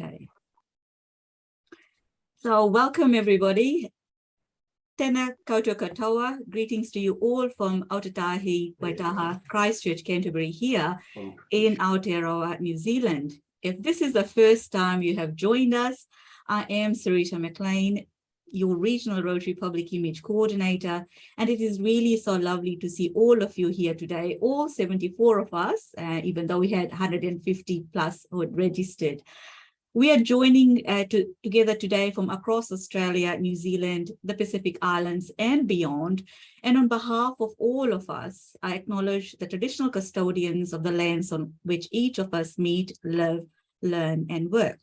Okay. So welcome everybody. Tēnā koutou katoa. Greetings to you all from Aotearoa, Waitaha, Christchurch, Canterbury here in Aotearoa, New Zealand. If this is the first time you have joined us, I am Sarita McLean, your Regional Rotary Public Image Coordinator, and it is really so lovely to see all of you here today, all 74 of us, even though we had 150 plus who had registered. We are joining together today from across Australia, New Zealand, the Pacific Islands and beyond. And on behalf of all of us, I acknowledge the traditional custodians of the lands on which each of us meet, live, learn and work.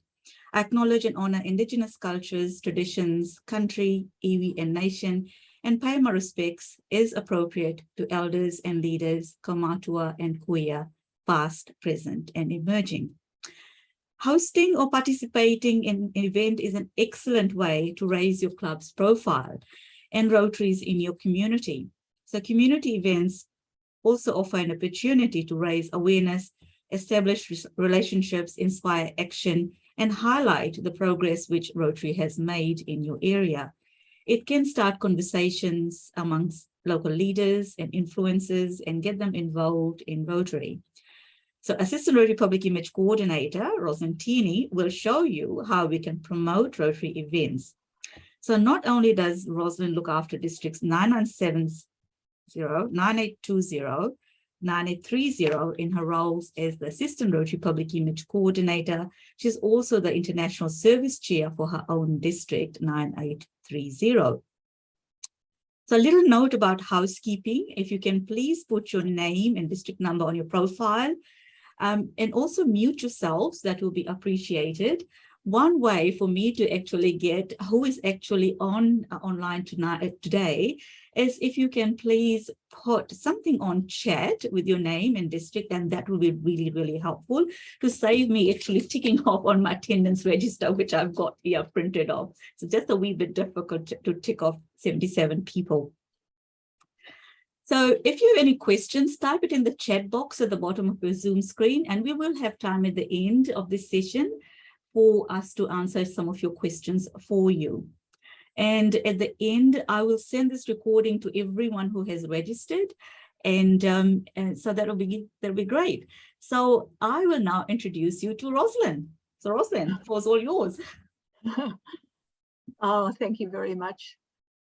I acknowledge and honor Indigenous cultures, traditions, country, iwi and nation, and pay my respects as appropriate to elders and leaders, kaumatua and kuia, past, present and emerging. Hosting or participating in an event is an excellent way to raise your club's profile and Rotaries in your community. So community events also offer an opportunity to raise awareness, establish relationships, inspire action, and highlight the progress which Rotary has made in your area. It can start conversations amongst local leaders and influencers and get them involved in Rotary. So Assistant Rotary Public Image Coordinator, Ros Teirney, will show you how we can promote Rotary events. So not only does Roslyn look after districts 9970, 9820, 9830 in her roles as the Assistant Rotary Public Image Coordinator, she's also the International Service Chair for her own district, 9830. So a little note about housekeeping. If you can please put your name and district number on your profile, and also mute yourselves, that will be appreciated. One way for me to actually get who is actually online today is if you can please put something on chat with your name and district, and that will be really, really helpful to save me actually ticking off on my attendance register, which I've got here printed off. So just a wee bit difficult to tick off 77 people. So if you have any questions, type it in the chat box at the bottom of your Zoom screen, and we will have time at the end of this session for us to answer some of your questions for you. And at the end, I will send this recording to everyone who has registered, and so that'll be great. So I will now introduce you to Roslyn. So Roslyn, the floor is all yours. Oh, thank you very much.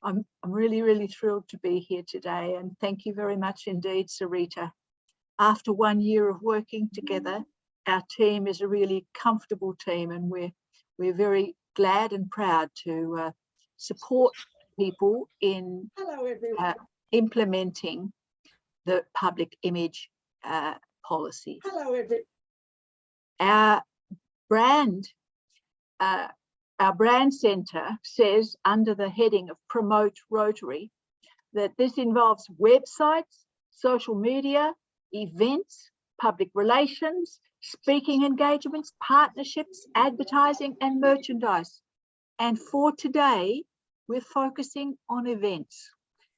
I'm really, really thrilled to be here today, and thank you very much indeed, Sarita. After 1 year of working together, our team is a really comfortable team, and we're very glad and proud to support people in implementing the public image policy. Hello, everyone. Our brand centre says under the heading of Promote Rotary that this involves websites, social media, events, public relations, speaking engagements, partnerships, advertising and merchandise. And for today, we're focusing on events.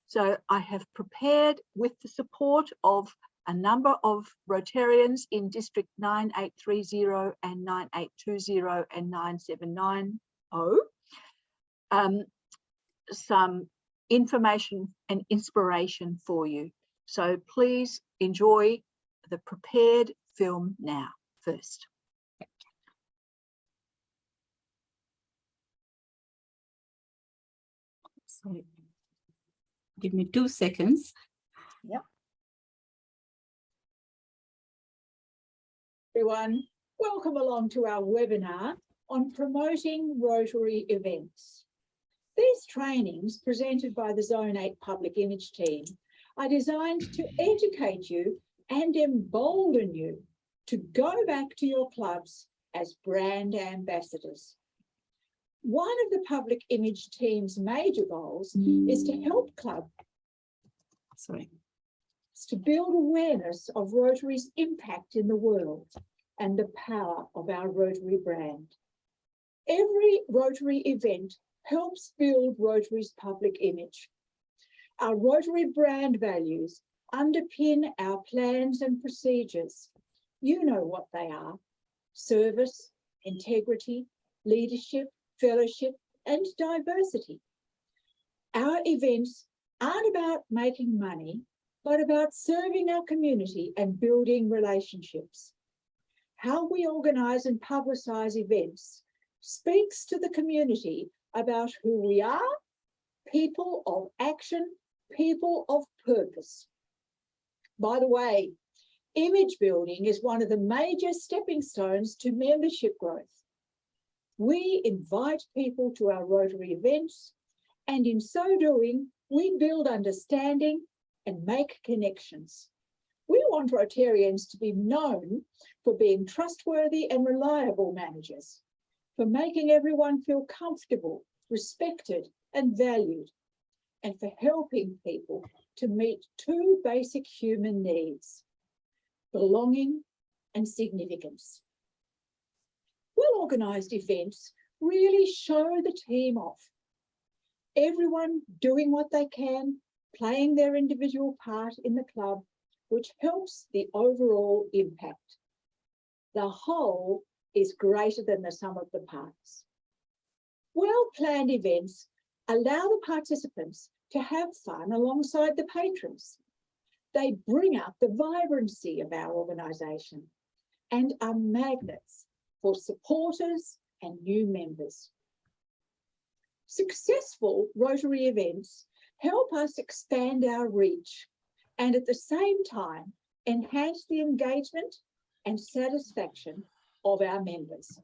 So I have prepared with the support of a number of Rotarians in District 9830 and 9820 and 9790, some information and inspiration for you. So please enjoy the prepared film now first. So give me 2 seconds. Yep. Everyone, welcome along to our webinar on promoting Rotary events. These trainings presented by the Zone 8 Public Image team are designed to educate you and embolden you to go back to your clubs as brand ambassadors. One of the public image team's major goals is to help clubs to build awareness of Rotary's impact in the world and the power of our Rotary brand. Every Rotary event helps build Rotary's public image. Our Rotary brand values underpin our plans and procedures. You know what they are: service, integrity, leadership, fellowship, and diversity. Our events aren't about making money, but about serving our community and building relationships. How we organise and publicise events speaks to the community about who we are, people of action, people of purpose. By the way, image building is one of the major stepping stones to membership growth. We invite people to our Rotary events, and in so doing, we build understanding and make connections. We want Rotarians to be known for being trustworthy and reliable managers, for making everyone feel comfortable, respected, and valued, and for helping people to meet two basic human needs: belonging and significance. Well-organised events really show the team off. Everyone doing what they can, playing their individual part in the club, which helps the overall impact. The whole is greater than the sum of the parts. Well-planned events allow the participants to have fun alongside the patrons. They bring up the vibrancy of our organisation and are magnets for supporters and new members. Successful Rotary events help us expand our reach and at the same time enhance the engagement and satisfaction of our members.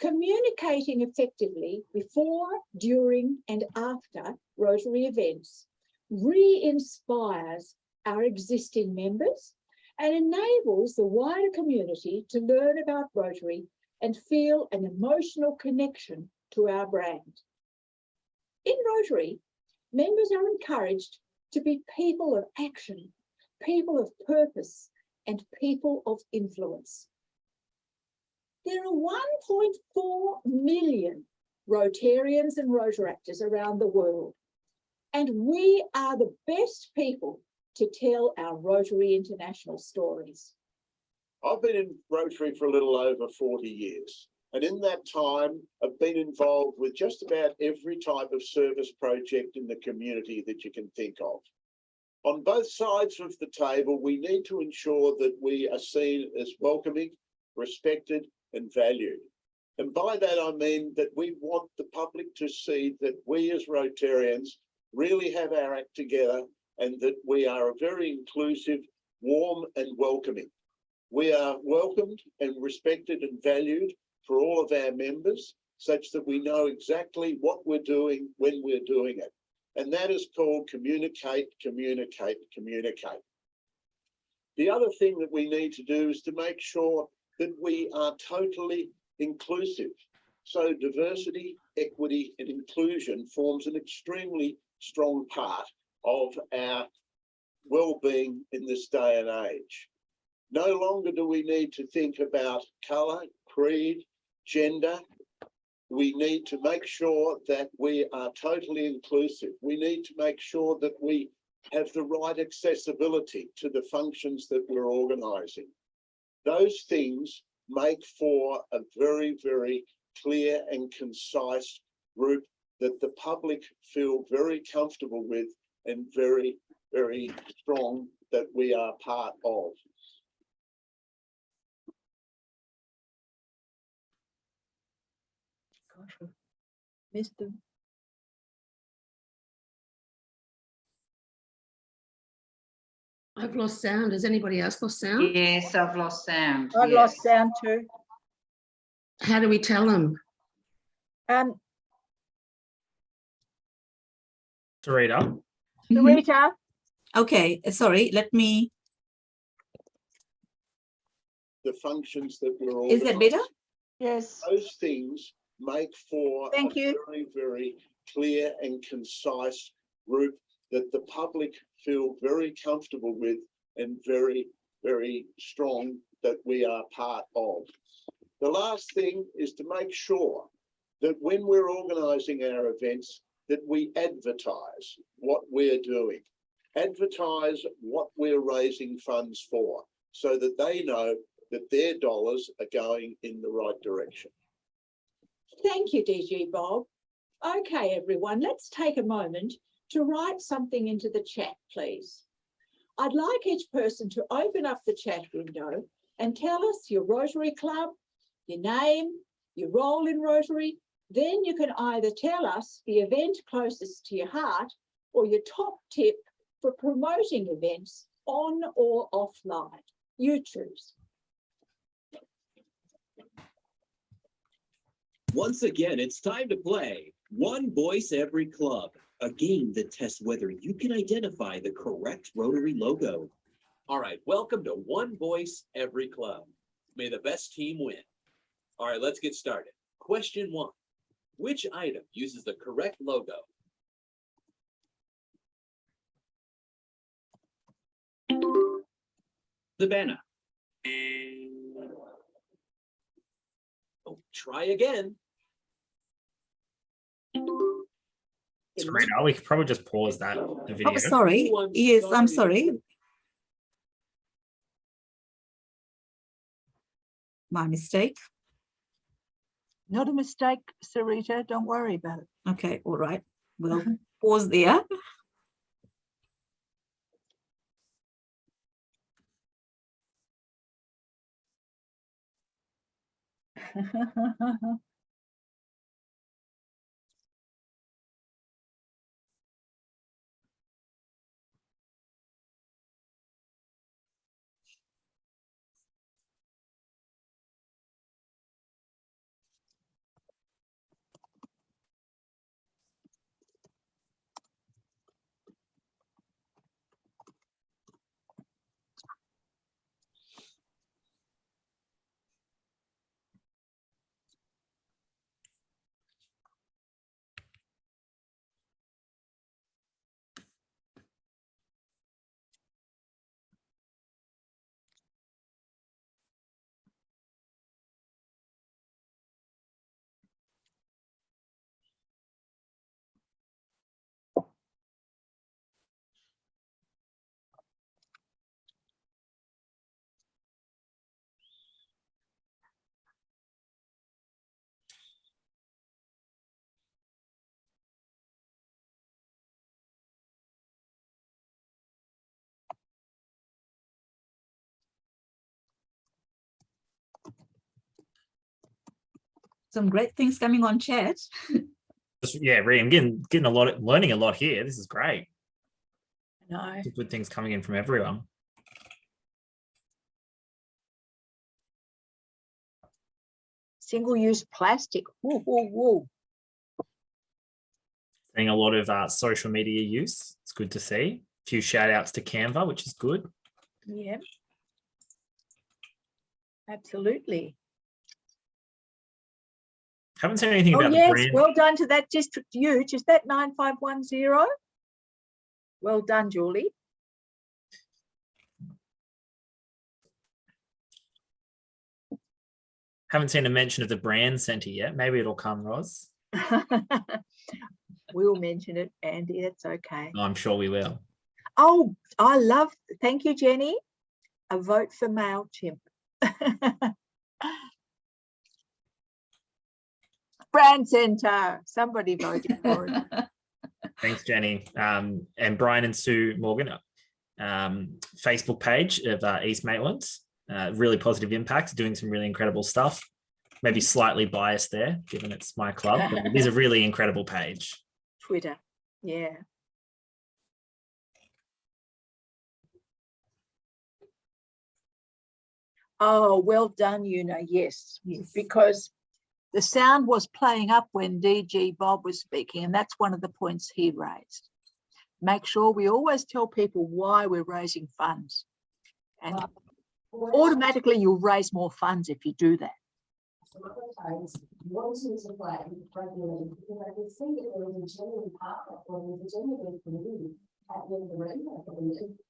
Communicating effectively before, during, and after Rotary events re-inspires our existing members and enables the wider community to learn about Rotary and feel an emotional connection to our brand. In Rotary, members are encouraged to be people of action, people of purpose, and people of influence. There are 1.4 million Rotarians and Rotaractors around the world, and we are the best people to tell our Rotary International stories. I've been in Rotary for a little over 40 years. And in that time, I've been involved with just about every type of service project in the community that you can think of. On both sides of the table, we need to ensure that we are seen as welcoming, respected, and valued. And by that, I mean that we want the public to see that we as Rotarians really have our act together and that we are a very inclusive, warm, and welcoming. We are welcomed and respected and valued for all of our members, such that we know exactly what we're doing when we're doing it. And that is called communicate, communicate, communicate. The other thing that we need to do is to make sure that we are totally inclusive. So diversity, equity, and inclusion forms an extremely strong part of our well-being in this day and age. No longer do we need to think about colour, creed, gender. We need to make sure that we are totally inclusive. We need to make sure that we have the right accessibility to the functions that we're organising. Those things make for a very, very clear and concise group that the public feel very comfortable with and very, very strong that we are part of. Mr. I've lost sound. Has anybody else lost sound? Yes, I've lost sound. I've yes. lost sound too. How do we tell them? Sarita. Sarita, Okay, sorry, let me, The functions that we're is that better? yes. Those things make for Thank you. very, very clear and concise group that the public feel very comfortable with and very, very strong that we are part of. The last thing is to make sure that when we're organising our events, that we advertise what we're doing, advertise what we're raising funds for, so that they know that their dollars are going in the right direction. Thank you, DG Bob. Okay, everyone, let's take a moment to write something into the chat, please. I'd like each person to open up the chat window and tell us your Rotary Club, your name, your role in Rotary. Then you can either tell us the event closest to your heart or your top tip for promoting events on or offline. You choose. Once again, it's time to play One Voice Every Club, a game that tests whether you can identify the correct Rotary logo. All right, welcome to One Voice Every Club. May the best team win. All right, let's get started. Question 1. Which item uses the correct logo? The banner. Oh, try again. Serena, we could probably just pause that video. Oh, sorry. Yes, I'm sorry. My mistake. Not a mistake, Sarita. Don't worry about it. Okay, all right. We'll pause there. Some great things coming on chat. Yeah, Ree, I'm getting a lot, learning a lot here. This is great. No. Good things coming in from everyone. Single-use plastic. Woo, woo, woo. Seeing a lot of social media use. It's good to see. A few shout outs to Canva, which is good. Yeah. Absolutely. Haven't seen anything Oh, about the yes. brand. Well done to that district huge. Is that 9510? Well done, Julie. Haven't seen a mention of the brand centre yet. Maybe it'll come, Ros. We'll mention it, Andy. That's okay. I'm sure we will. Oh, I love, thank you, Jenny. A vote for MailChimp. Brand Centre. Somebody voted for it. Thanks, Jenny. And Brian and Sue Morgan, Facebook page of East Maitland. Really positive impact, doing some really incredible stuff. Maybe slightly biased there, given it's my club, but it is a really incredible page. Twitter, yeah. Oh, well done, Una. Yes, because the sound was playing up when DG Bob was speaking, and that's one of the points he raised. Make sure we always tell people why we're raising funds, and automatically you'll raise more funds if you do that. At the end of the room, I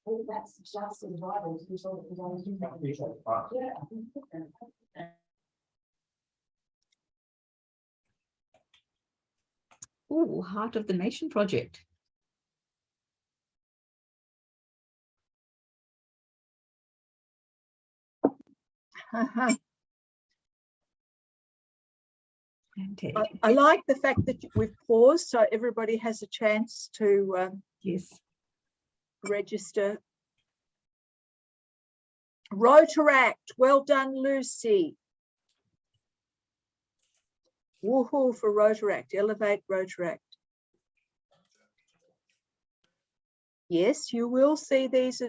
think that's just as vital to ensure that we don't do that. Yeah. Oh, Heart of the Nation project. Okay. I like the fact that we've paused so everybody has a chance to Yes. register. Rotaract, well done, Lucy. Woohoo for Rotaract, elevate Rotaract. Yes, you will see these.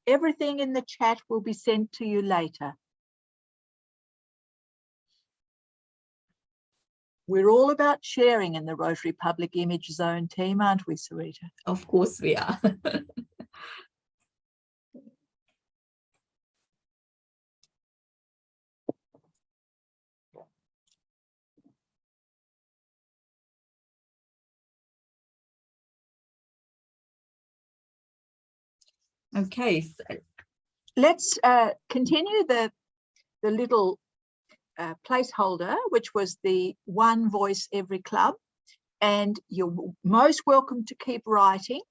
Everything in the chat will be sent to you later. We're all about sharing in the Rotary Public Image Zone team, aren't we, Sarita? Of course we are. Okay. So Let's continue the little placeholder, which was the one voice every club. And you're most welcome to keep writing.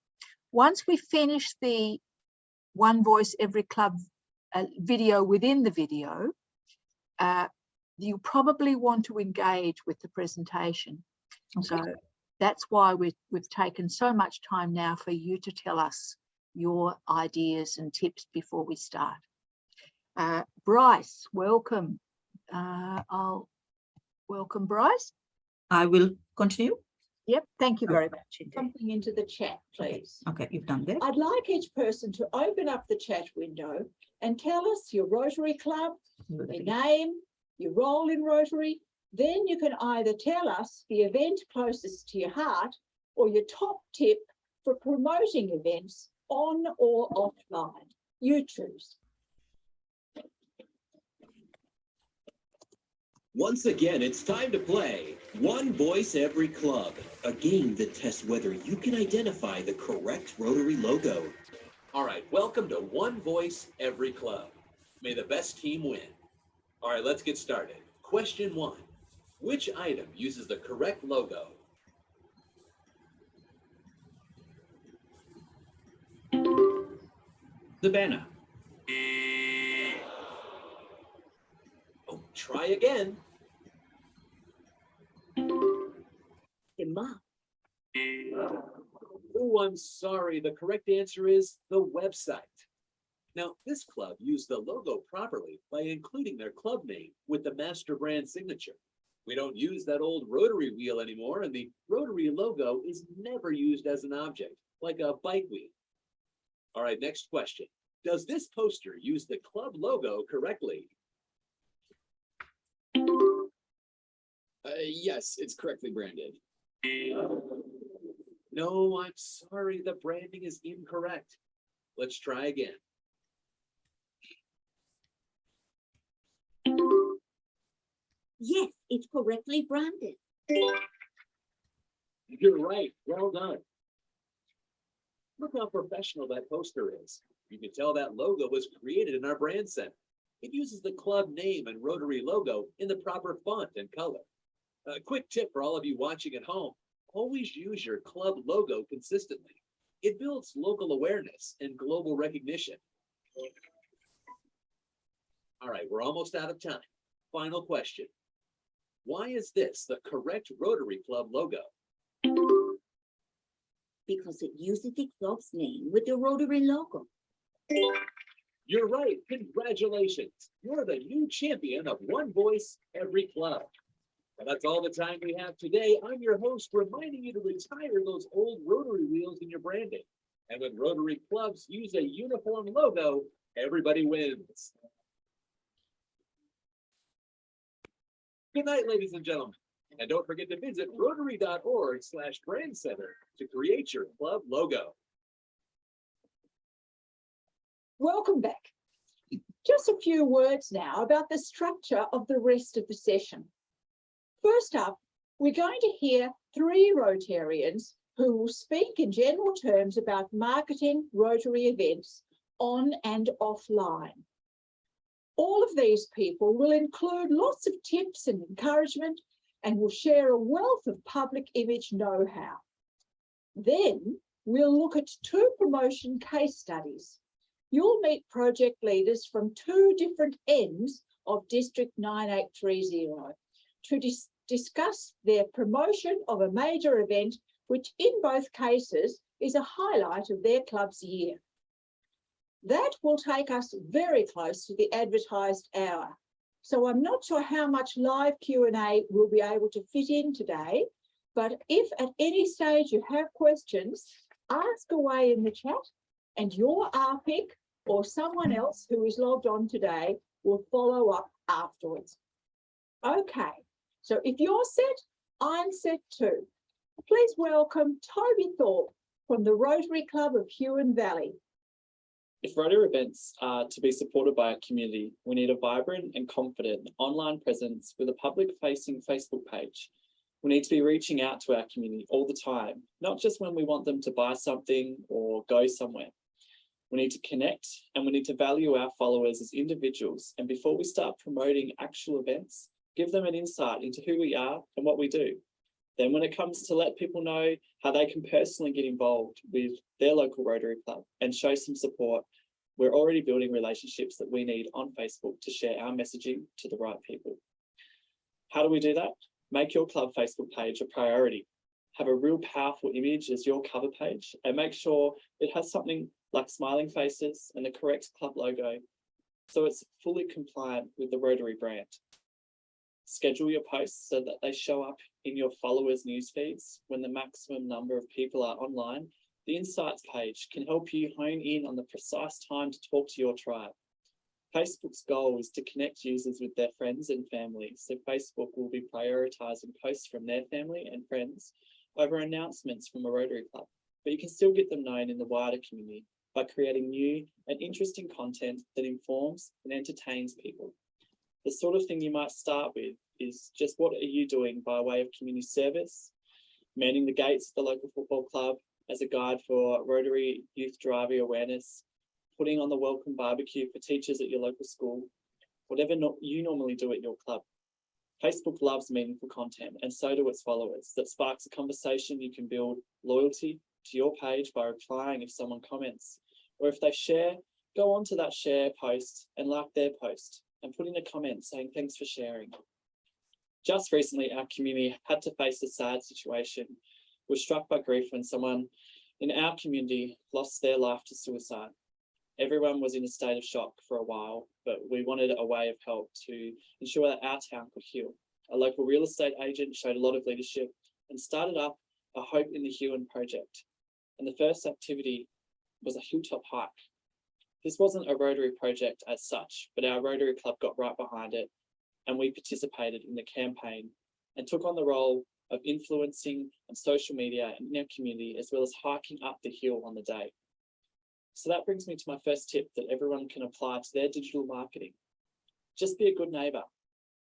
Once we finish the one voice every club video within the video, you probably want to engage with the presentation. Okay. So that's why we've taken so much time now for you to tell us your ideas and tips before we start. Bryce, welcome. I'll welcome Bryce. I will continue. Yep, thank you very much. Something into the chat, please. Okay, you've done that. I'd like each person to open up the chat window and tell us your Rotary Club, your name, your role in Rotary. Then you can either tell us the event closest to your heart or your top tip for promoting events on or offline. You choose. Once again, it's time to play One Voice Every Club, a game that tests whether you can identify the correct Rotary logo. All right, welcome to One Voice Every Club. May the best team win. All right, let's get started. Question 1. Which item uses the correct logo? The banner. Oh, try again. Oh, I'm sorry. The correct answer is the website. Now, this club used the logo properly by including their club name with the master brand signature. We don't use that old rotary wheel anymore, and the rotary logo is never used as an object, like a bike wheel. All right, next question. Does this poster use the club logo correctly? Yes, it's correctly branded. No, I'm sorry. The branding is incorrect. Let's try again. Yes, it's correctly branded. You're right. Well done. Look how professional that poster is. You can tell that logo was created in our brand center. It uses the club name and Rotary logo in the proper font and color. A quick tip for all of you watching at home, always use your club logo consistently. It builds local awareness and global recognition. All right, we're almost out of time. Final question. Why is this the correct Rotary Club logo? Because it uses the club's name with the Rotary logo. You're right. Congratulations. You're the new champion of One Voice Every Club. Well, that's all the time we have today. I'm your host, reminding you to retire those old rotary wheels in your branding. And when Rotary clubs use a uniform logo, everybody wins. Good night, ladies and gentlemen. And don't forget to visit rotary.org/brand center to create your club logo. Welcome back. Just a few words now about the structure of the rest of the session. First up, we're going to hear 3 Rotarians who will speak in general terms about marketing Rotary events on and offline. All of these people will include lots of tips and encouragement and will share a wealth of public image know-how. Then we'll look at 2 promotion case studies. You'll meet project leaders from 2 different ends of District 9830 to discuss their promotion of a major event, which in both cases is a highlight of their club's year. That will take us very close to the advertised hour. So I'm not sure how much live Q&A we'll be able to fit in today, but if at any stage you have questions, ask away in the chat and your RPIC or someone else who is logged on today will follow up afterwards. Okay, so if you're set, I'm set too. Please welcome Toby Thorpe from the Rotary Club of Huon Valley. If Rotary events are to be supported by our community, we need a vibrant and confident online presence with a public-facing Facebook page. We need to be reaching out to our community all the time, not just when we want them to buy something or go somewhere. We need to connect and we need to value our followers as individuals. And before we start promoting actual events, give them an insight into who we are and what we do. Then when it comes to let people know how they can personally get involved with their local Rotary Club and show some support, we're already building relationships that we need on Facebook to share our messaging to the right people. How do we do that? Make your club Facebook page a priority. Have a real powerful image as your cover page and make sure it has something like smiling faces and the correct club logo, so it's fully compliant with the Rotary brand. Schedule your posts so that they show up in your followers' news feeds when the maximum number of people are online. The Insights page can help you hone in on the precise time to talk to your tribe. Facebook's goal is to connect users with their friends and family, so Facebook will be prioritising posts from their family and friends over announcements from a Rotary Club. But you can still get them known in the wider community by creating new and interesting content that informs and entertains people. The sort of thing you might start with is just what are you doing by way of community service, manning the gates of the local football club as a guide for Rotary youth driving awareness, putting on the welcome barbecue for teachers at your local school, whatever you normally do at your club. Facebook loves meaningful content and so do its followers. That sparks a conversation. You can build loyalty to your page by replying if someone comments, or if they share, go on to that share post and like their post and put in a comment saying thanks for sharing. Just recently, our community had to face a sad situation. We were struck by grief when someone in our community lost their life to suicide. Everyone was in a state of shock for a while, but we wanted a way of help to ensure that our town could heal. A local real estate agent showed a lot of leadership and started up a Hope in the Huon project. And the first activity was a hilltop hike. This wasn't a Rotary project as such, but our Rotary Club got right behind it and we participated in the campaign and took on the role of influencing on social media and in our community, as well as hiking up the hill on the day. So that brings me to my first tip that everyone can apply to their digital marketing. Just be a good neighbour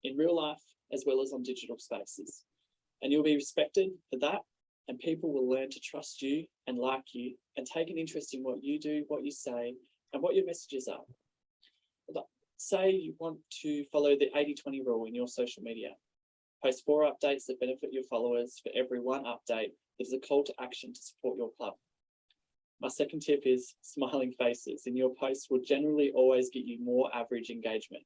in real life as well as on digital spaces. And you'll be respected for that, and people will learn to trust you and like you and take an interest in what you do, what you say, and what your messages are. Say you want to follow the 80-20 rule in your social media. Post 4 updates that benefit your followers for every 1 update that is a call to action to support your club. My second tip is smiling faces, and your posts will generally always get you more average engagement.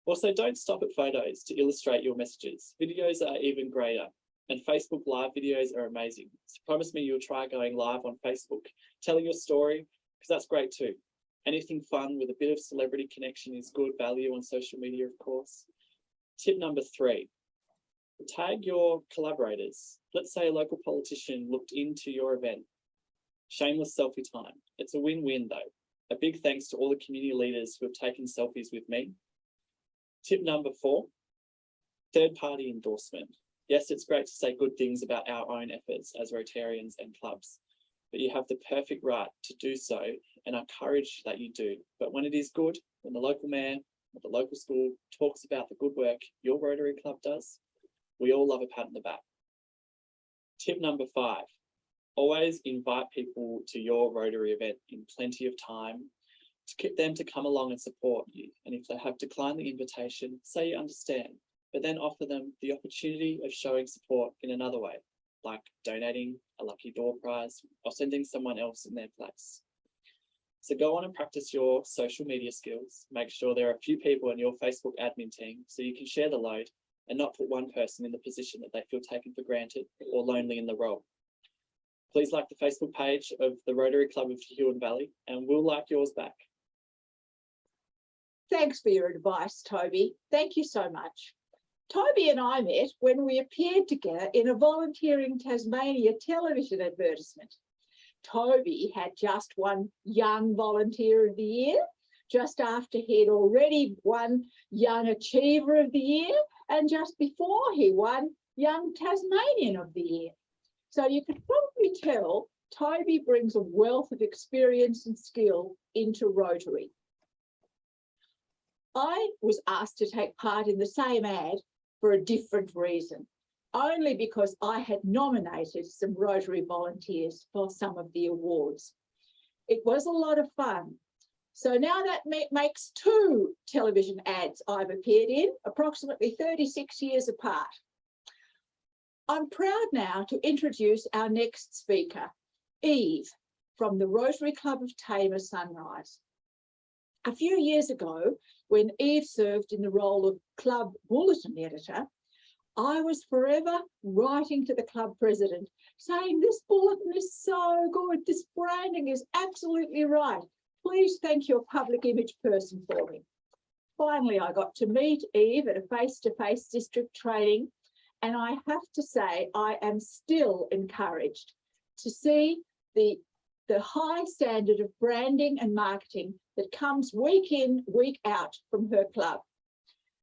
Also, don't stop at photos to illustrate your messages. Videos are even greater, and Facebook live videos are amazing. So promise me you'll try going live on Facebook, telling your story, because that's great too. Anything fun with a bit of celebrity connection is good value on social media, of course. Tip number 3, tag your collaborators. Let's say a local politician looked into your event. Shameless selfie time. It's a win-win though. A big thanks to all the community leaders who have taken selfies with me. Tip number 4, third-party endorsement. Yes, it's great to say good things about our own efforts as Rotarians and clubs, but you have the perfect right to do so, and I encourage that you do. But when it is good, when the local mayor or the local school talks about the good work your Rotary Club does, we all love a pat on the back. Tip number 5, always invite people to your Rotary event in plenty of time to get them to come along and support you. And if they have declined the invitation, say you understand, but then offer them the opportunity of showing support in another way, like donating a lucky door prize or sending someone else in their place. So go on and practice your social media skills. Make sure there are a few people in your Facebook admin team so you can share the load and not put one person in the position that they feel taken for granted or lonely in the role. Please like the Facebook page of the Rotary Club of Huon Valley, and we'll like yours back. Thanks for your advice, Toby. Thank you so much. Toby and I met when we appeared together in a Volunteering Tasmania television advertisement. Toby had just won Young Volunteer of the Year, just after he'd already won Young Achiever of the Year, and just before he won Young Tasmanian of the Year. So you can probably tell Toby brings a wealth of experience and skill into Rotary. I was asked to take part in the same ad for a different reason, only because I had nominated some Rotary volunteers for some of the awards. It was a lot of fun. So now that makes 2 television ads I've appeared in, approximately 36 years apart. I'm proud now to introduce our next speaker, Eve, from the Rotary Club of Tamer Sunrise. A few years ago, when Eve served in the role of club bulletin editor, I was forever writing to the club president saying, this bulletin is so good, this branding is absolutely right. Please thank your public image person for me. Finally, I got to meet Eve at a face-to-face district training, and I have to say I am still encouraged to see the high standard of branding and marketing that comes week in, week out from her club.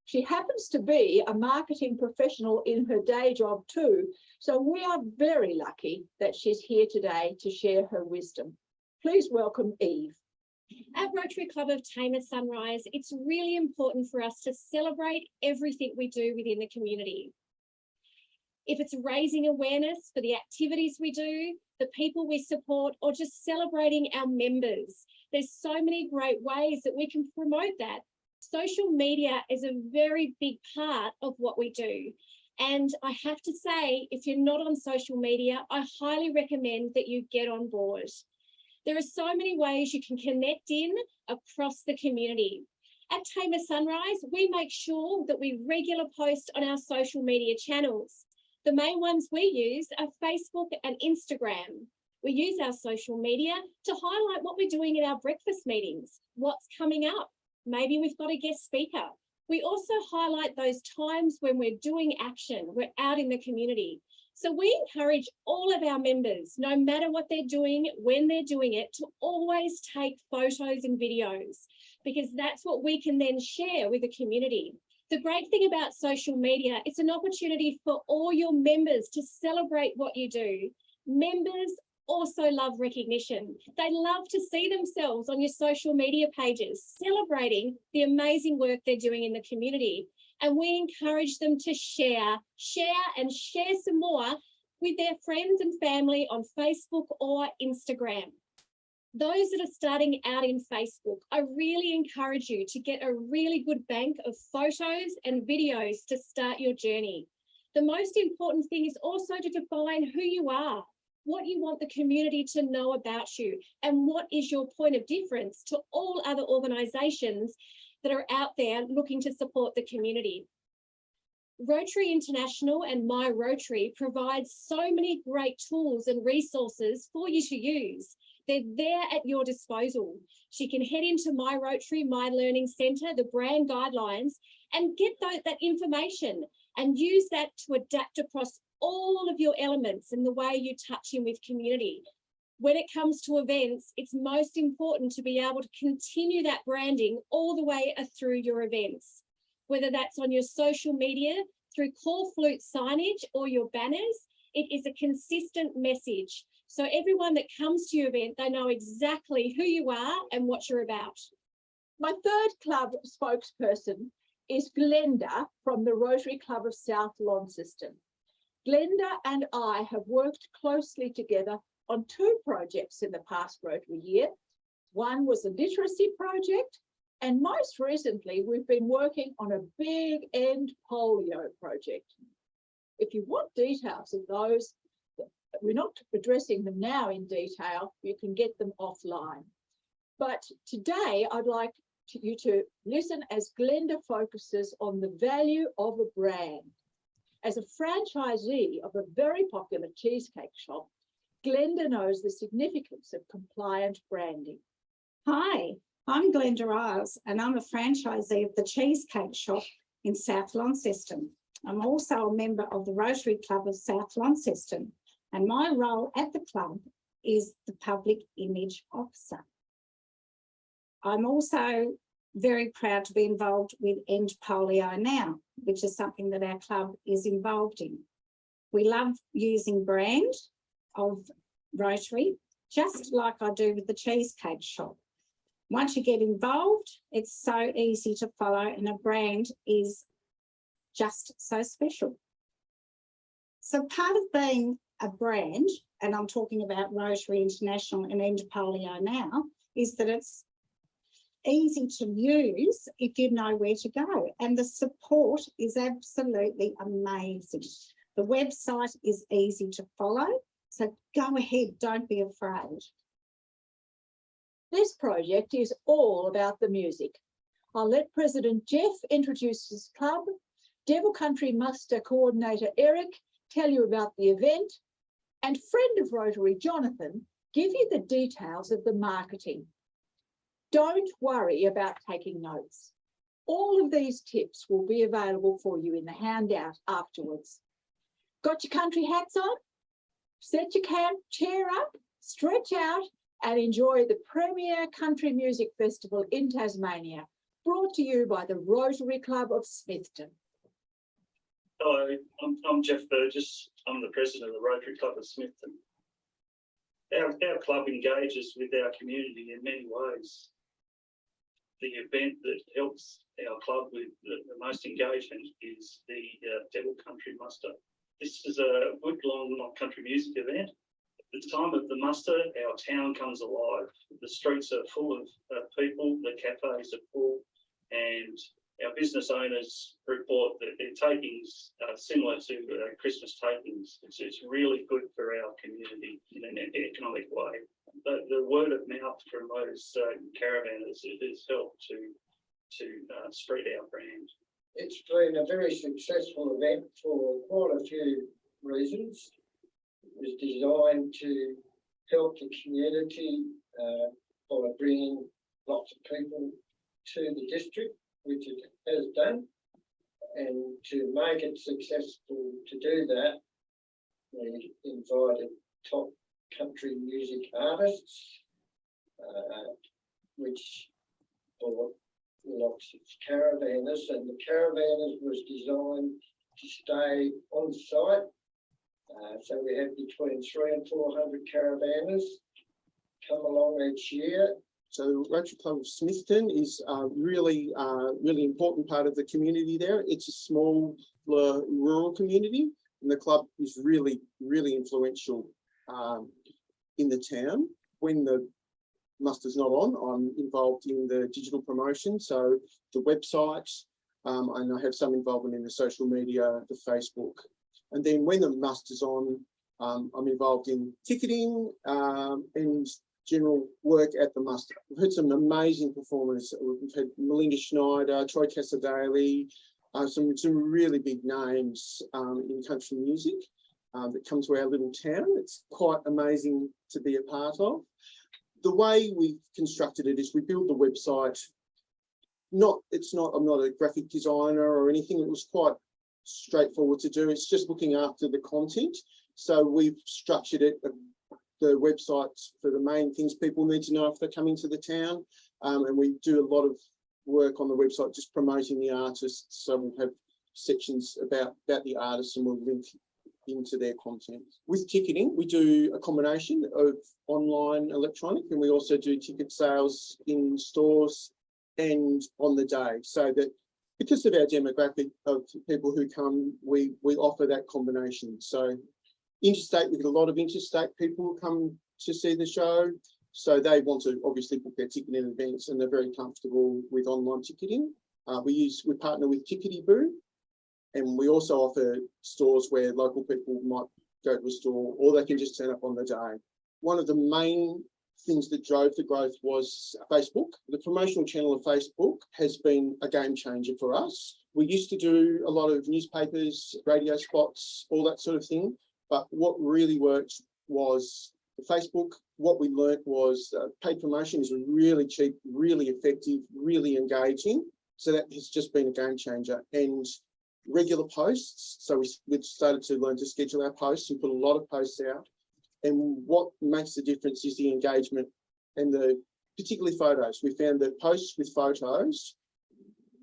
She happens to be a marketing professional in her day job too, so we are very lucky that she's here today to share her wisdom. Please welcome Eve. At Rotary Club of Tamer Sunrise, it's really important for us to celebrate everything we do within the community. If it's raising awareness for the activities we do, the people we support, or just celebrating our members, there's so many great ways that we can promote that. Social media is a very big part of what we do. And I have to say, if you're not on social media, I highly recommend that you get on board. There are so many ways you can connect in across the community. At Tamer Sunrise, we make sure that we regularly post on our social media channels. The main ones we use are Facebook and Instagram. We use our social media to highlight what we're doing in our breakfast meetings, what's coming up. Maybe we've got a guest speaker. We also highlight those times when we're doing action, we're out in the community. So we encourage all of our members, no matter what they're doing, when they're doing it, to always take photos and videos, because that's what we can then share with the community. The great thing about social media, it's an opportunity for all your members to celebrate what you do. Members also love recognition. They love to see themselves on your social media pages, celebrating the amazing work they're doing in the community. And we encourage them to share some more with their friends and family on Facebook or Instagram. Those that are starting out in Facebook, I really encourage you to get a really good bank of photos and videos to start your journey. The most important thing is also to define who you are, what you want the community to know about you, and what is your point of difference to all other organisations that are out there looking to support the community. Rotary International and My Rotary provides so many great tools and resources for you to use. They're there at your disposal. So you can head into My Rotary, My Learning Centre, the brand guidelines, and get that information and use that to adapt across all of your elements and the way you touch in with community. When it comes to events, it's most important to be able to continue that branding all the way through your events, whether that's on your social media, through call flute signage or your banners. It is a consistent message. So everyone that comes to your event, they know exactly who you are and what you're about. My third club spokesperson is Glenda from the Rotary Club of South Launceston. Glenda and I have worked closely together on 2 projects in the past Rotary year. One was a literacy project, and most recently, we've been working on a big end polio project. If you want details of those, we're not addressing them now in detail, you can get them offline. But today I'd like you to listen as Glenda focuses on the value of a brand. As a franchisee of a very popular cheesecake shop, Glenda knows the significance of compliant branding. Hi, I'm Glenda Riles, and I'm a franchisee of the Cheesecake Shop in South Launceston. I'm also a member of the Rotary Club of South Launceston, and my role at the club is the Public Image Officer. I'm also very proud to be involved with End Polio Now, which is something that our club is involved in. We love using brand of Rotary, just like I do with the Cheesecake Shop. Once you get involved, it's so easy to follow, and a brand is just so special. So part of being a brand, and I'm talking about Rotary International and End Polio Now, is that it's easy to use if you know where to go. And the support is absolutely amazing. The website is easy to follow, so go ahead, don't be afraid. This project is all about the music. I'll let President Jeff introduce his club, Devil Country Muster Coordinator Eric tell you about the event, and friend of Rotary Jonathan give you the details of the marketing. Don't worry about taking notes. All of these tips will be available for you in the handout afterwards. Got your country hats on? Set your camp chair up, stretch out, and enjoy the premier country music festival in Tasmania, brought to you by the Rotary Club of Smithton. Hello, I'm Jeff Burgess. I'm the president of the Rotary Club of Smithton. Our club engages with our community in many ways. The event that helps our club with the most engagement is the Devil Country Muster. This is a week-long country music event. At the time of the muster, our town comes alive. The streets are full of people, the cafes are full, and our business owners report that their takings are similar to Christmas takings. It's really good for our community in an economic way. The word of mouth from those caravanners has helped to spread our brand. It's been a very successful event for quite a few reasons. It was designed to help the community by bringing lots of people to the district, which it has done. And to make it successful to do that, we invited top country music artists, which brought lots of caravanners, and the caravanners was designed to stay on site. So we have between 300 and 400 caravanners come along each year. So the Rotary Club of Smithton is really important part of the community there. It's a small rural community, and the club is really influential in the town. When the muster's not on, I'm involved in the digital promotion, so the website, and I have some involvement in the social media, the Facebook. And then when the muster's on, I'm involved in ticketing and general work at the muster. We've had some amazing performers. We've had Melinda Schneider, Troy Casadale, some really big names in country music that come to our little town. It's quite amazing to be a part of. The way we've constructed it is we build the website. I'm not a graphic designer or anything. It was quite straightforward to do. It's just looking after the content. So we've structured it, the website, for the main things people need to know if they're coming to the town. And we do a lot of work on the website just promoting the artists. So we'll have sections about the artists, and we'll link into their content. With ticketing, we do a combination of online, electronic, and we also do ticket sales in stores and on the day, so that because of our demographic of people who come, we offer that combination. So interstate, we get a lot of interstate people who come to see the show, so they want to obviously book their ticket in advance, and they're very comfortable with online ticketing. We partner with Tickety Boo, and we also offer stores where local people might go to a store, or they can just turn up on the day. One of the main things that drove the growth was Facebook. The promotional channel of Facebook has been a game changer for us. We used to do a lot of newspapers, radio spots, all that sort of thing. But what really worked was the Facebook. What we learnt was paid promotion is really cheap, really effective, really engaging. So that has just been a game changer. And regular posts. So we've started to learn to schedule our posts and put a lot of posts out. And what makes the difference is the engagement and particularly photos. We found that posts with photos,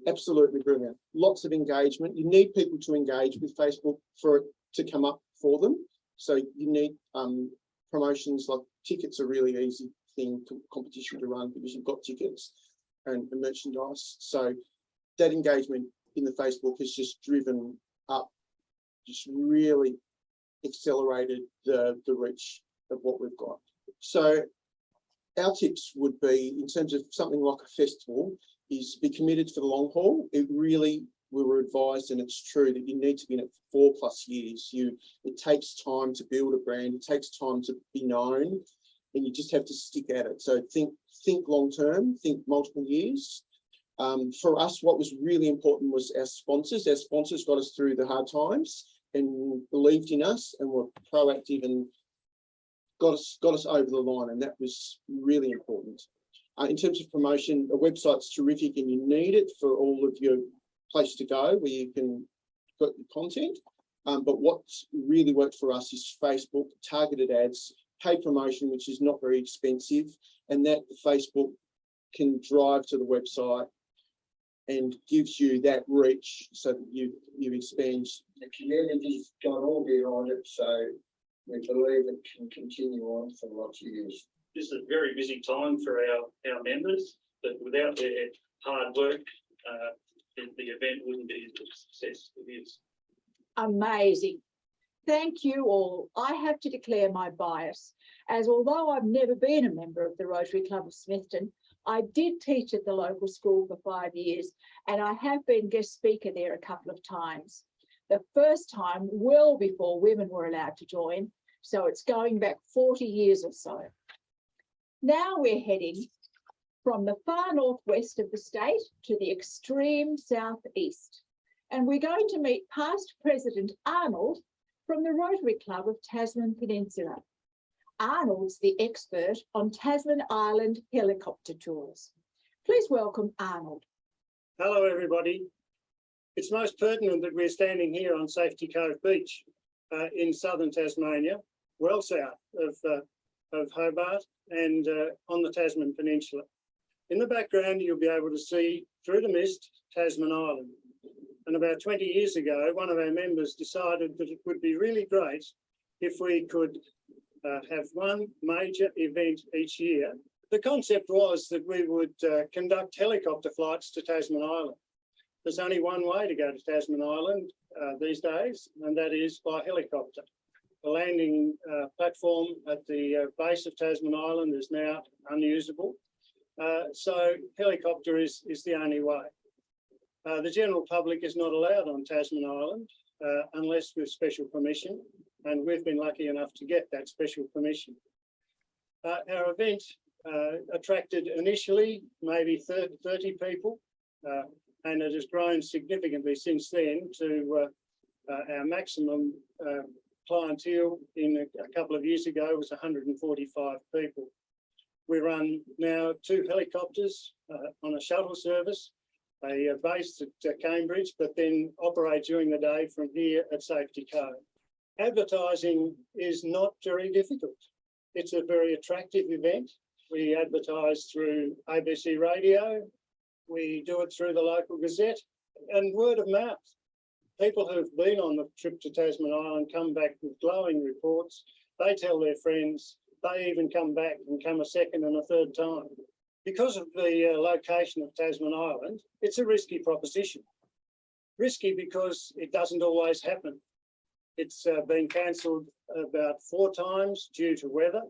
absolutely brilliant. Lots of engagement. You need people to engage with Facebook for it to come up for them. So you need promotions like tickets are really easy competition to run because you've got tickets and merchandise. So that engagement in the Facebook has just driven up, just really accelerated the reach of what we've got. So our tips would be, in terms of something like a festival, is be committed for the long haul. We were advised, and it's true, that you need to be in it for 4+ years. It takes time to build a brand, it takes time to be known, and you just have to stick at it. So think long term, think multiple years. For us, what was really important was our sponsors. Our sponsors got us through the hard times and believed in us and were proactive and got us over the line, and that was really important. In terms of promotion, a website's terrific and you need it for all of your place to go where you can put your content. But what's really worked for us is Facebook, targeted ads, paid promotion, which is not very expensive, and that Facebook can drive to the website and gives you that reach so that you expand. The community's got all behind it, so we believe it can continue on for lots of years. This is a very busy time for our members, but without their hard work, the event wouldn't be the success it is. Amazing. Thank you all. I have to declare my bias, as although I've never been a member of the Rotary Club of Smithton, I did teach at the local school for 5 years, and I have been guest speaker there a couple of times. The first time well before women were allowed to join, so it's going back 40 years or so. Now we're heading from the far northwest of the state to the extreme southeast. And we're going to meet past President Arnold from the Rotary Club of Tasman Peninsula. Arnold's the expert on Tasman Island helicopter tours. Please welcome Arnold. Hello, everybody. It's most pertinent that we're standing here on Safety Cove Beach in southern Tasmania, well south of Hobart and on the Tasman Peninsula. In the background, you'll be able to see through the mist, Tasman Island. And about 20 years ago, one of our members decided that it would be really great if we could have one major event each year. The concept was that we would conduct helicopter flights to Tasman Island. There's only one way to go to Tasman Island these days, and that is by helicopter. The landing platform at the base of Tasman Island is now unusable. So helicopter is the only way. The general public is not allowed on Tasman Island unless with special permission, and we've been lucky enough to get that special permission. Our event attracted initially maybe 30 people, and it has grown significantly since then to our maximum clientele in a couple of years ago was 145 people. We run now 2 helicopters on a shuttle service. They are based at Cambridge, but then operate during the day from here at Safety Cove. Advertising is not very difficult. It's a very attractive event. We advertise through ABC Radio. We do it through the local Gazette and word of mouth. People who've been on the trip to Tasman Island come back with glowing reports. They tell their friends. They even come back and come a second and a third time. Because of the location of Tasman Island, it's a risky proposition. Risky because it doesn't always happen. It's been cancelled about 4 times due to weather.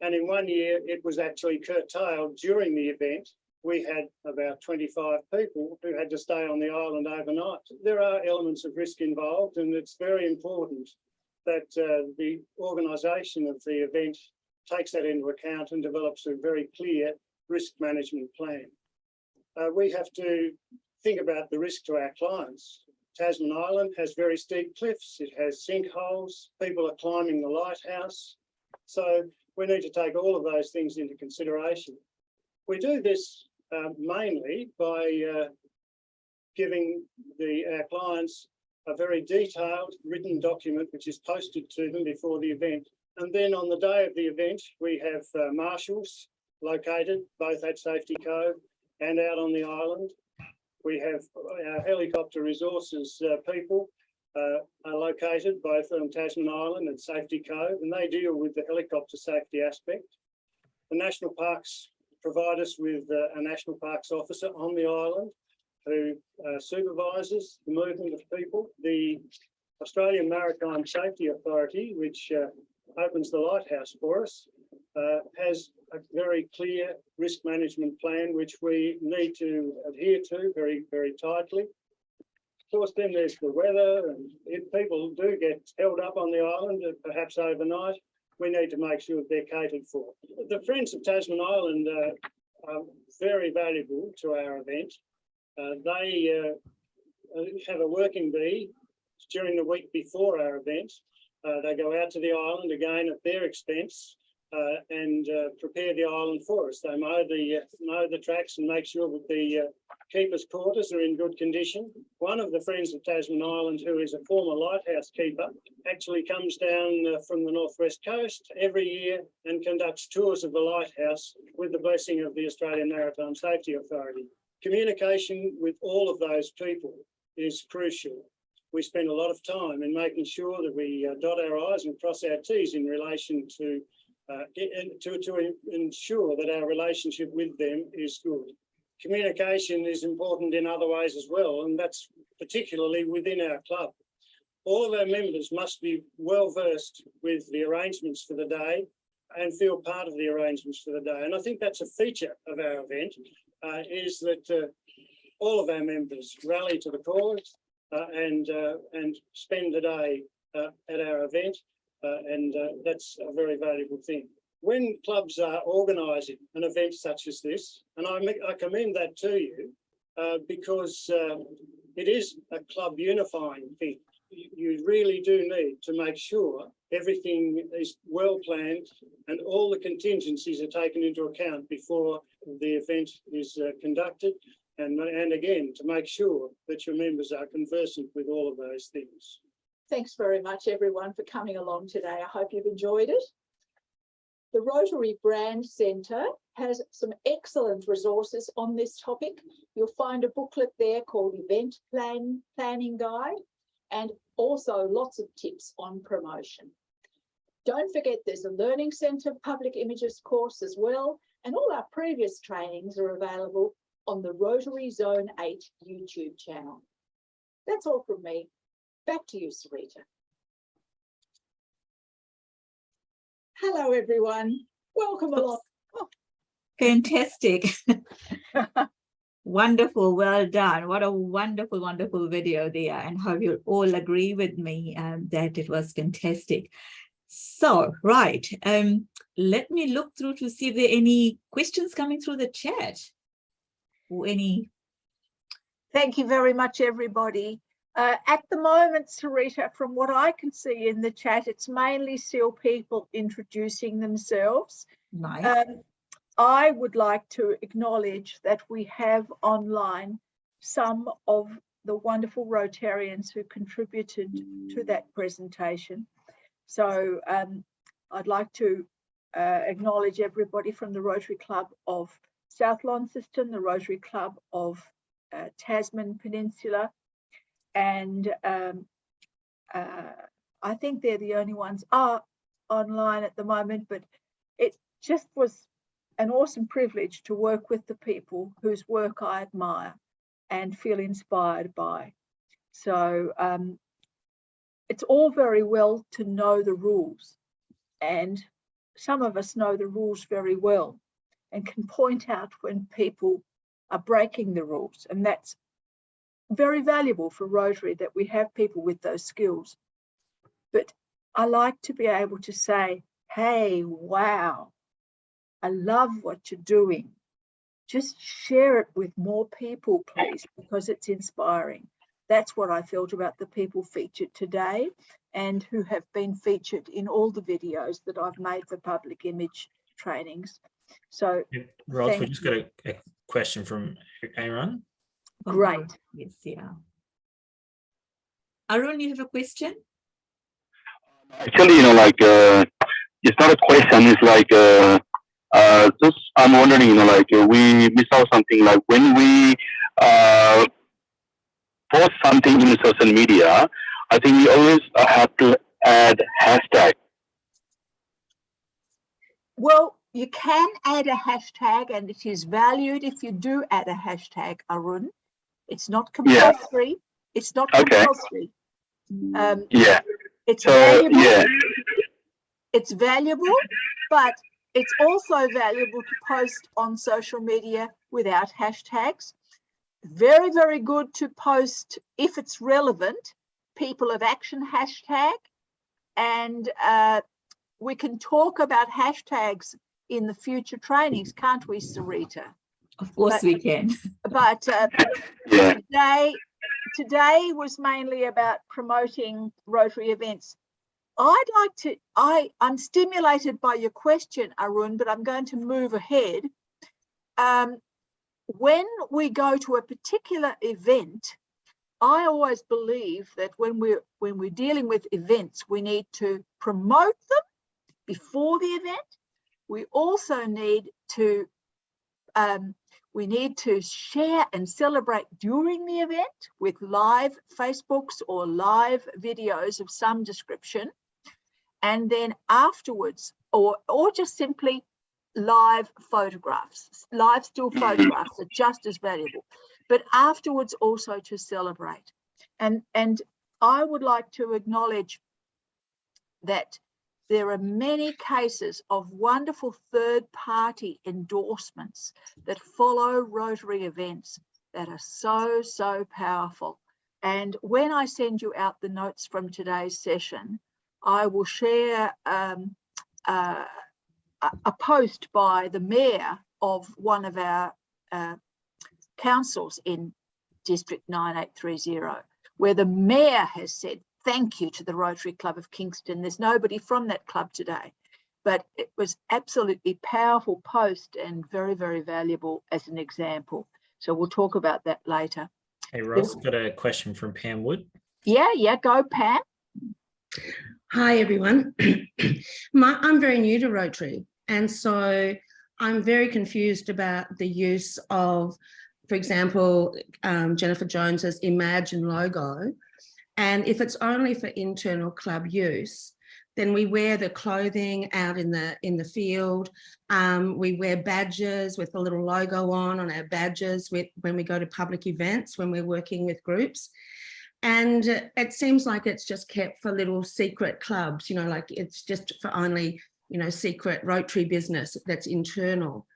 And in one year, it was actually curtailed during the event. We had about 25 people who had to stay on the island overnight. There are elements of risk involved, and it's very important that the organisation of the event takes that into account and develops a very clear risk management plan. We have to think about the risk to our clients. Tasman Island has very steep cliffs, it has sinkholes, people are climbing the lighthouse. So we need to take all of those things into consideration. We do this mainly by giving our clients a very detailed written document which is posted to them before the event. And then on the day of the event, we have marshals located both at Safety Cove and out on the island. We have our helicopter resources people are located both on Tasman Island and Safety Cove, and they deal with the helicopter safety aspect. The National Parks provide us with a National Parks officer on the island who supervises the movement of people. The Australian Maritime Safety Authority, which opens the lighthouse for us, has a very clear risk management plan which we need to adhere to very, very tightly. Of course, then there's the weather, and if people do get held up on the island, perhaps overnight, we need to make sure they're catered for. The Friends of Tasman Island are very valuable to our event. They have a working bee during the week before our event. They go out to the island again at their expense and prepare the island for us. They mow the tracks and make sure that the keepers' quarters are in good condition. One of the Friends of Tasman Island, who is a former lighthouse keeper, actually comes down from the northwest coast every year and conducts tours of the lighthouse with the blessing of the Australian Maritime Safety Authority. Communication with all of those people is crucial. We spend a lot of time in making sure that we dot our I's and cross our T's in relation to ensure that our relationship with them is good. Communication is important in other ways as well, and that's particularly within our club. All of our members must be well versed with the arrangements for the day and feel part of the arrangements for the day. And I think that's a feature of our event, is that all of our members rally to the cause and spend the day at our event, and that's a very valuable thing. When clubs are organising an event such as this, and I commend that to you, because it is a club unifying thing. You really do need to make sure everything is well planned and all the contingencies are taken into account before the event is conducted, and again, to make sure that your members are conversant with all of those things. Thanks very much, everyone, for coming along today. I hope you've enjoyed it. The Rotary Brand Centre has some excellent resources on this topic. You'll find a booklet there called Event Planning Guide, and also lots of tips on promotion. Don't forget there's a Learning Centre Public Images course as well, and all our previous trainings are available on the Rotary Zone 8 YouTube channel. That's all from me. Back to you, Sarita. Hello, everyone. Welcome along. Oh. Fantastic. Wonderful. Well done. What a wonderful, wonderful video there. And hope you'll all agree with me that it was fantastic. So, right. Let me look through to see if there are any questions coming through the chat or any. Thank you very much, everybody. At the moment, Sarita, from what I can see in the chat, it's mainly still people introducing themselves. Nice. I would like to acknowledge that we have online some of the wonderful Rotarians who contributed to that presentation. So I'd like to acknowledge everybody from the Rotary Club of South Launceston, the Rotary Club of Tasman Peninsula, and I think they're the only ones are online at the moment, but it just was an awesome privilege to work with the people whose work I admire and feel inspired by. So it's all very well to know the rules, and some of us know the rules very well and can point out when people are breaking the rules, and that's very valuable for Rotary that we have people with those skills. But I like to be able to say, hey, wow, I love what you're doing. Just share it with more people, please, because it's inspiring. That's what I felt about the people featured today and who have been featured in all the videos that I've made for public image trainings. So, Ros, we just got a question from Aaron. Great. Yes, yeah. Arun, you have a question? Actually, it's not a question. It's like just I'm wondering, we saw something like when we post something in social media, I think we always have to add hashtag. Well, you can add a hashtag, and it is valued if you do add a hashtag, Arun. It's not compulsory. Yeah. It's not compulsory. It's valuable. Yeah. It's valuable, but it's also valuable to post on social media without hashtags. Very, very good to post if it's relevant, people of action hashtag, and we can talk about hashtags in the future trainings, can't we, Sarita? Of course we can. But today was mainly about promoting Rotary events. I'm stimulated by your question, Arun, but I'm going to move ahead. When we go to a particular event, I always believe that when we're dealing with events, we need to promote them before the event. We also need to share and celebrate during the event with live Facebooks or live videos of some description. And then afterwards, or just simply live photographs, live still photographs are just as valuable, but afterwards also to celebrate. And I would like to acknowledge that there are many cases of wonderful third-party endorsements that follow Rotary events that are so, so powerful. And when I send you out the notes from today's session, I will share a post by the mayor of one of our councils in District 9830, where the mayor has said, thank you to the Rotary Club of Kingston. There's nobody from that club today, but it was absolutely powerful post and very, very valuable as an example. So we'll talk about that later. Hey, Ros, got a question from Pam Wood. Yeah, go Pam. Hi, everyone. I'm very new to Rotary, and so I'm very confused about the use of, for example, Jennifer Jones's Imagine logo. And if it's only for internal club use, then we wear the clothing out in the field. We wear badges with a little logo on our badges when we go to public events, when we're working with groups. And it seems like it's just kept for little secret clubs, like it's just for only, secret Rotary business that's internal.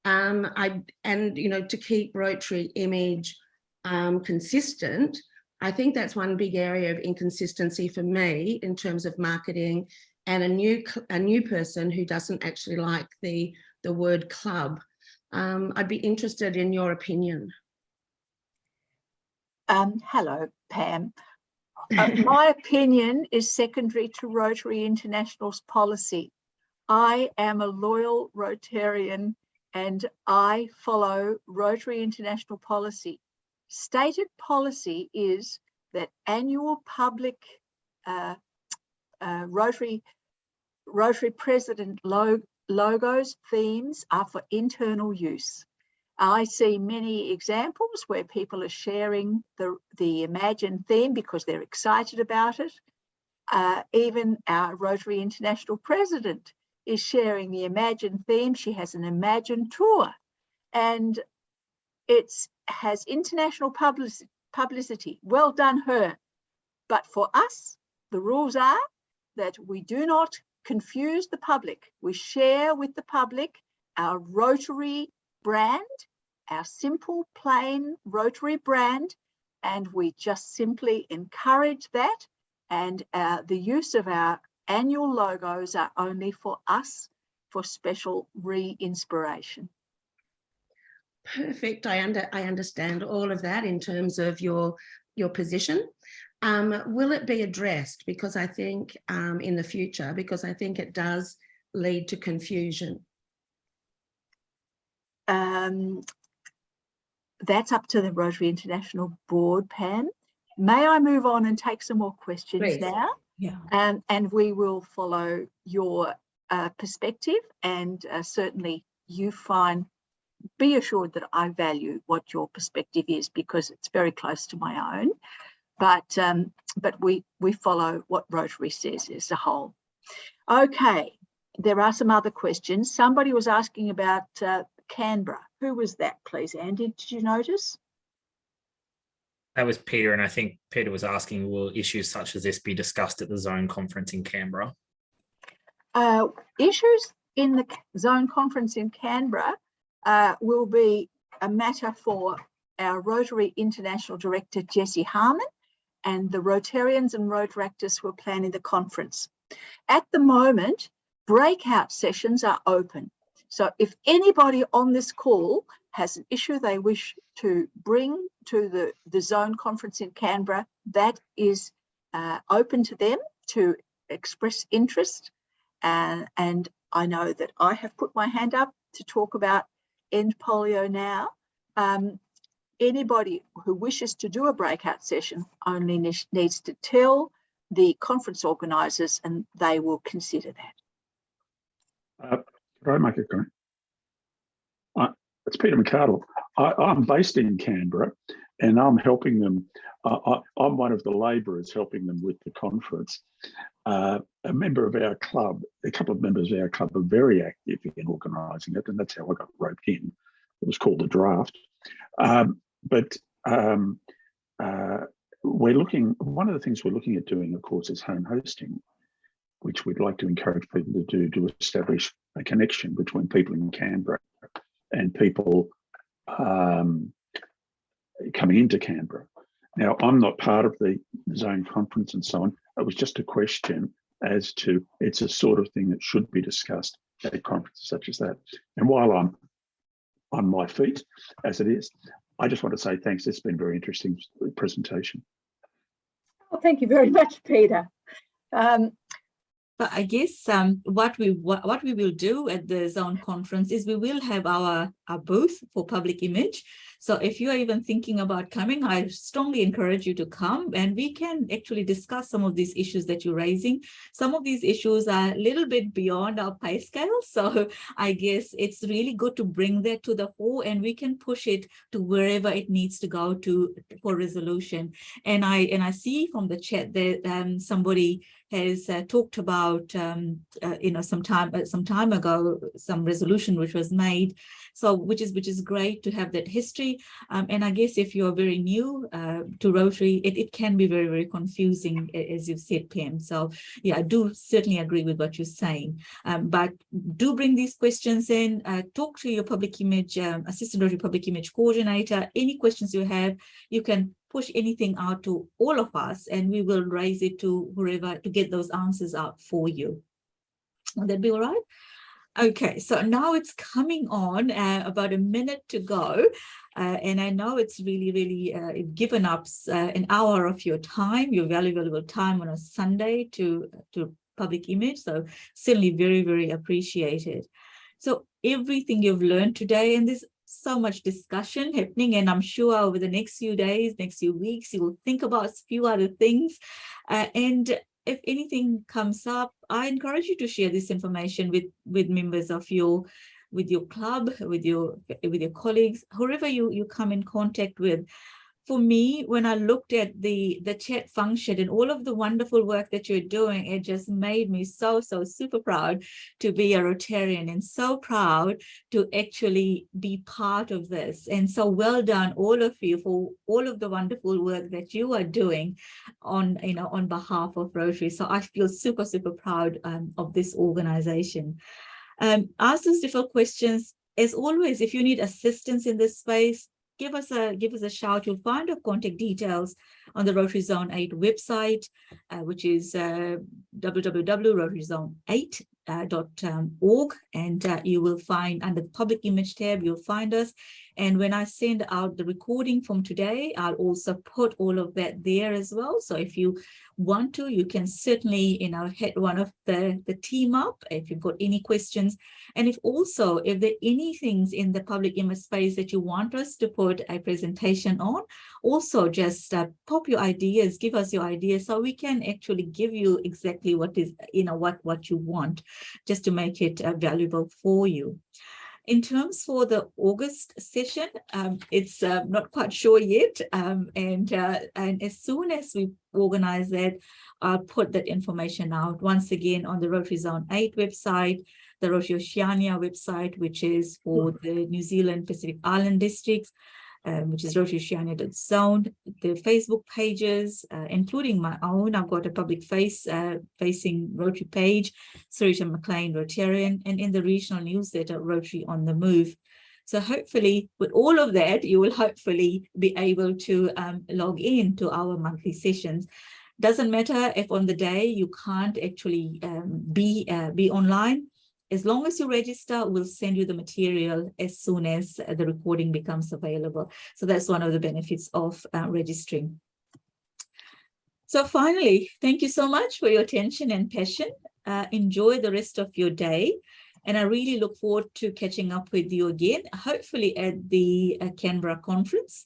To keep Rotary image consistent, I think that's one big area of inconsistency for me in terms of marketing, and a new person who doesn't actually like the word club. I'd be interested in your opinion. Hello, Pam. My opinion is secondary to Rotary International's policy. I am a loyal Rotarian and I follow Rotary International policy. Stated policy is that annual public Rotary President logos, themes are for internal use. I see many examples where people are sharing the Imagine theme because they're excited about it. Even our Rotary International president is sharing the Imagine theme. She has an Imagine tour, and it has international publicity. Well done, her. But for us, the rules are that we do not confuse the public. We share with the public our Rotary brand, our simple, plain Rotary brand, and we just simply encourage that and the use of our annual logos are only for us for special re-inspiration. Perfect. I understand all of that in terms of your position. Will it be addressed? Because I think in the future, because I think it does lead to confusion. That's up to the Rotary International Board, Pam. May I move on and take some more questions Please. now? Yeah. And we will follow your perspective, and certainly you be assured that I value what your perspective is, because it's very close to my own. But we follow what Rotary says as a whole. Okay, there are some other questions. Somebody was asking about Canberra. Who was that, please, Andy? Did you notice? That was Peter, and I think Peter was asking, will issues such as this be discussed at the zone conference in Canberra? Issues in the zone conference in Canberra will be a matter for our Rotary International Director, Jessie Harmon, and the Rotarians and Rotaractors who are planning the conference. At the moment, breakout sessions are open. So if anybody on this call has an issue they wish to bring to the zone conference in Canberra, that is open to them to express interest. And I know that I have put my hand up to talk about End Polio Now. Anybody who wishes to do a breakout session only needs to tell the conference organisers, and they will consider that. Could I make a comment? It's Peter McCardle. I'm based in Canberra, and I'm helping them. I'm one of the labourers helping them with the conference. A member of our club, a couple of members of our club are very active in organising it, and that's how I got roped in. It was called the draft. We're looking, one of the things we're looking at doing, of course, is home hosting, which we'd like to encourage people to do to establish a connection between people in Canberra and people coming into Canberra. Now, I'm not part of the zone conference and so on. It was just a question as to, it's a sort of thing that should be discussed at conferences such as that. And while I'm on my feet, as it is, I just want to say thanks. It's been a very interesting presentation. Well, thank you very much, Peter. But I guess what we will do at the zone conference is we will have our booth for public image. So if you are even thinking about coming, I strongly encourage you to come, and we can actually discuss some of these issues that you're raising. Some of these issues are a little bit beyond our pay scale. So I guess it's really good to bring that to the fore, and we can push it to wherever it needs to go to for resolution. And I see from the chat that somebody has talked about, some time ago, some resolution which was made. So which is great to have that history. And I guess if you're very new to Rotary, it can be very, very confusing, as you've said, Pam. So yeah, I do certainly agree with what you're saying. But do bring these questions in, talk to your public image, Assistant Rotary Public Image Coordinator. Any questions you have, you can push anything out to all of us, and we will raise it to whoever to get those answers out for you. Will that be all right? Okay, so now it's coming on about a minute to go. And I know it's really given up an hour of your time, your valuable time on a Sunday to public image. So certainly very appreciated. So everything you've learned today, and there's so much discussion happening, and I'm sure over the next few days, next few weeks, you will think about a few other things. And if anything comes up, I encourage you to share this information with members of your club, with your colleagues, whoever you come in contact with. For me, when I looked at the chat function and all of the wonderful work that you're doing, it just made me so super proud to be a Rotarian, and so proud to actually be part of this. And so well done, all of you, for all of the wonderful work that you are doing on behalf of Rotary. So I feel super proud of this organization. Ask us different questions. As always, if you need assistance in this space, give us a shout. You'll find our contact details on the Rotary Zone 8 website, which is www.rotaryzone8.org, and you will find under the public image tab, you'll find us. And when I send out the recording from today, I'll also put all of that there as well. So if you want to, you can certainly, hit one of the team up if you've got any questions. And if there are any things in the public image space that you want us to put a presentation on, also just pop your ideas, give us your ideas, so we can actually give you exactly what is, what you want, just to make it valuable for you. In terms for the August session, it's not quite sure yet. And as soon as we organize that, I'll put that information out once again on the Rotary Zone 8 website, the Rotary Oceania website, which is for the New Zealand Pacific Island districts, which is rotary-oceania.zone, the Facebook pages, including my own. I've got a public facing Rotary page, Sarita McLean Rotarian, and in the regional newsletter, Rotary on the Move. So hopefully with all of that, you will hopefully be able to log in to our monthly sessions. Doesn't matter if on the day you can't actually be online. As long as you register, we'll send you the material as soon as the recording becomes available. So that's one of the benefits of registering. So finally, thank you so much for your attention and passion. Enjoy the rest of your day. And I really look forward to catching up with you again, hopefully at the Canberra conference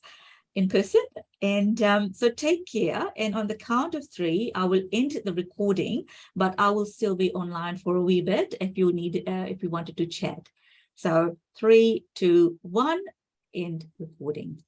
in person. And so take care. And on the count of 3, I will end the recording, but I will still be online for a wee bit if you wanted to chat. So 3, 2, 1, end recording.